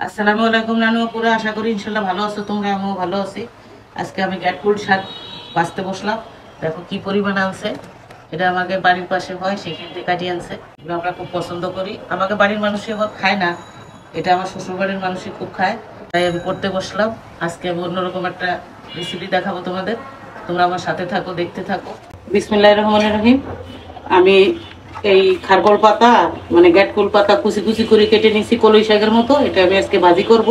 আসসালামু আলাইকুম নানু পুরো আশা করি ইনশাল্লাহ ভালো আছো তোমরা, আমিও ভালো আছি। আজকে আমি গ্যাটকুল শাক বাঁচতে বসলাম। দেখো কি পরিমাণ আনছে। এটা আমাকে বাড়ির পাশে হয়, সেখান থেকে কাটিয়ে আনছে। এগুলো আমরা খুব পছন্দ করি, আমাকে বাড়ির মানুষই খায় না, এটা আমার শ্বশুর বাড়ির মানুষই খুব খায়। তাই আমি করতে বসলাম। আজকে আমি অন্যরকম একটা রেসিপি দেখাবো তোমাদের, তোমরা আমার সাথে থাকো, দেখতে থাকো। বিসমিল্লাহির রহমানির রহিম। আমি এই খারকল পাতা মানে গ্যাটকুল পাতা কুচি কুচি করে কেটে নিয়েছি কলই শাকের মতো। এটা আমি আজকে ভাজি করব।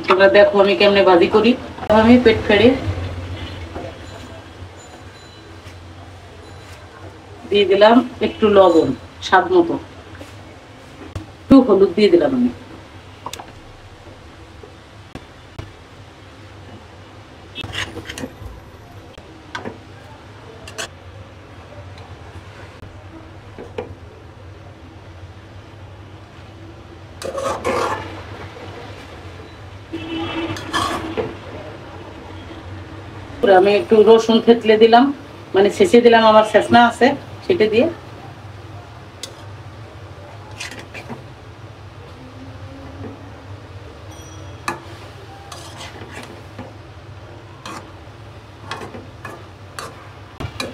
তোমরা দেখো আমি কেমনে ভাজি করি। আমি পেট ফেড়ে দিয়ে দিলাম একটু লবণ স্বাদ মতো, একটু হলুদ দিয়ে দিলাম আমি। আমি একটু রসুন থেতলে দিলাম, মানে ছেঁচে দিলাম, আমার ছেঁচনা আছে সেটা দিয়ে।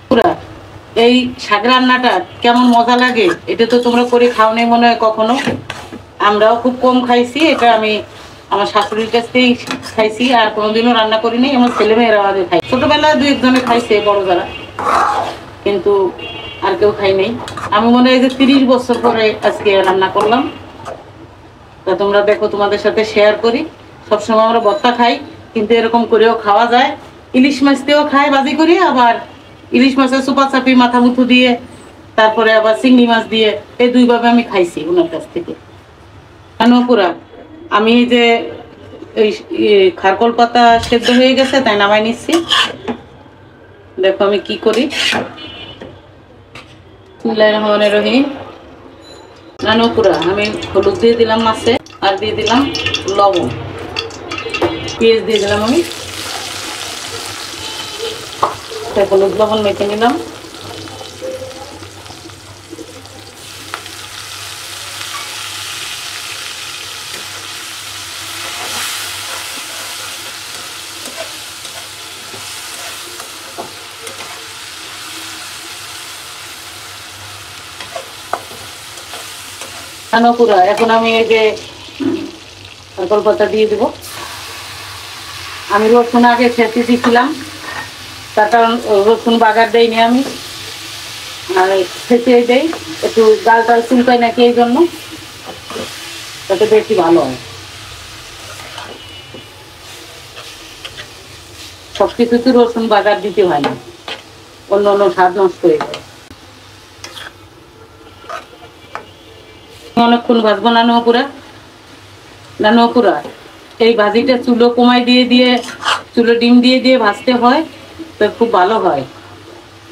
পুরা এই শাক রান্নাটা কেমন মজা লাগে, এটা তো তোমরা করে খাও নাই মনে হয় কখনো। আমরাও খুব কম খাইছি এটা, আমি আমার শাশুড়ির কাছ থেকেই খাইছি, আর কোনোদিনও রান্না করিনি। আমার ছেলেমেয়েরা আমাদের খাই, ছোটবেলায় দু একজনে খাইছে বড় যারা, কিন্তু আর কেউ খাই নাই। আমি মনে হয় যে 30 বছর পরে আজকে রান্না করলাম। তা তোমরা দেখো, তোমাদের সাথে শেয়ার করি। সবসময় আমরা ভর্তা খাই, কিন্তু এরকম করেও খাওয়া যায়। ইলিশ মাছ দিয়েও খাই ভাজি করি, আবার ইলিশ মাছের সুপা চাপি মাথা মুথু দিয়ে, তারপরে আবার চিংড়ি মাছ দিয়ে, এই দুইভাবে আমি খাইছি ওনার কাছ থেকে। পুরা আমি এই যে এই খারকল পাতা সেদ্ধ হয়ে গেছে, তাই নামাই নিচ্ছি। দেখো আমি কি করি। বিসমিল্লাহির রহমানির রহিম। পুরা আমি হলুদ দিয়ে দিলাম মাছে, আর দিয়ে দিলাম লবণ, পেঁয়াজ দিয়ে দিলাম আমি। হলুদ লবণ মেখে নিলাম। পুরা এখন আমি এই যে খারকল পাতা দিয়ে দেবো। আমি রসুন আগে ছেঁচে দিয়েছিলাম, তার কারণ রসুন বাগার দেয়নি আমি, আর ছেঁচে দেই একটু ডাল টাল চুলকায় নাকি, এই জন্য তাতে বেশি ভালো হয়। সবকিছুতে রসুন বাগার দিতে হয় না, অন্য অন্য স্বাদ নষ্ট হয়ে যায়। অনেকক্ষণ ভাজবো পুরা এই ভাজিটা চুলো কমাই দিয়ে দিয়ে, চুলো ডিম দিয়ে দিয়ে ভাজতে হয়, তো খুব ভালো হয়।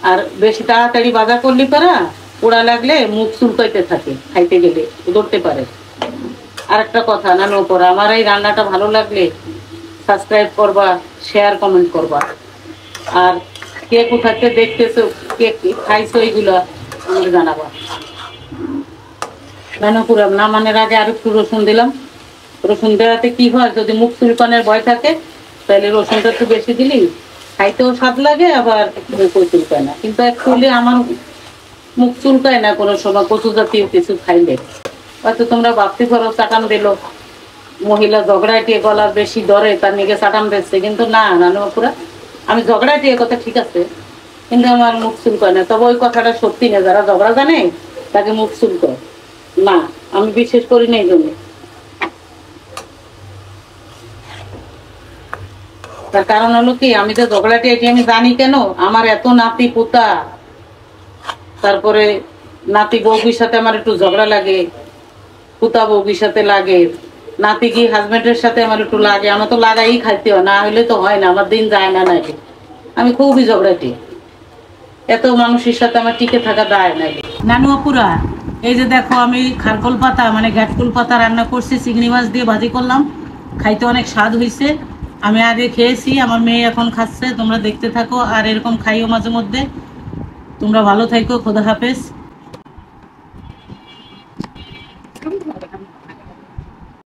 আর বেশি তাড়াতাড়ি ভাজা করলে পারা পোড়া লাগলে মুখ চুলকাইতে থাকে, খাইতে গেলে ধরতে পারে। আর একটা কথা পুরা, আমার এই রান্নাটা ভালো লাগলে সাবস্ক্রাইব করবা, শেয়ার কমেন্ট করবা। আর কে কোথাতে দেখতেছো, কে খাইছো, এইগুলো আমাকে জানাবা। পুরা নামানোর আগে আর একটু রসুন দিলাম। রসুন দেওয়াতে কি হয়, যদি মুখ চুলকানের ভয় থাকে তাহলে রসুনটা একটু বেশি দিলি খাইতেও স্বাদ লাগে, আবার মুখও চুলকায় না। কিন্তু অ্যাকচুয়ালি আমার মুখ চুলকায় না কোনো সময় কচু জাতীয় কিছু খাইলে। হয়তো তোমরা ভাবতে পারো চাটান দিল, মহিলা ঝগড়াটিয়ে গলার বেশি ধরে তার নিকে চাটান দিচ্ছে, কিন্তু না পুরা আমি ঝগড়াটিয়ে কথা ঠিক আছে, কিন্তু আমার মুখ চুলকায় না। তবে ওই কথাটা সত্যি না, যারা ঝগড়া জানে তাকে মুখ চুলকায় না, আমি বিশেষ করি না এই জন্য। তার কারণ হলো কি, আমি তো ঝগড়াটি এটি আমি জানি কেন, আমার এত নাতি পোতা, তারপরে নাতি বউগির সাথে আমার একটু ঝগড়া লাগে, পোতা বউগির সাথে লাগে, নাতি কি হাজবেন্ডের সাথে আমার একটু লাগে। আমার তো লাগাই খাইতে হয়, না হলে তো হয় না, আমার দিন যায় না নাকি। আমি খুবই ঝগড়াটি, এত মানুষের সাথে আমার টিকে থাকা দায় নাকি। পুরা এই যে দেখো, আমি খারকল পাতা মানে গ্যাটকুল পাতা রান্না করছি, চিংড়ি মাছ দিয়ে ভাজি করলাম, খাইতে অনেক স্বাদ হয়েছে। আমি আগে খেয়েছি, আমার মেয়ে এখন খাচ্ছে, তোমরা দেখতে থাকো। আর এরকম খাইও মাঝে মধ্যে। তোমরা ভালো থাকো, খোদা হাফেজ।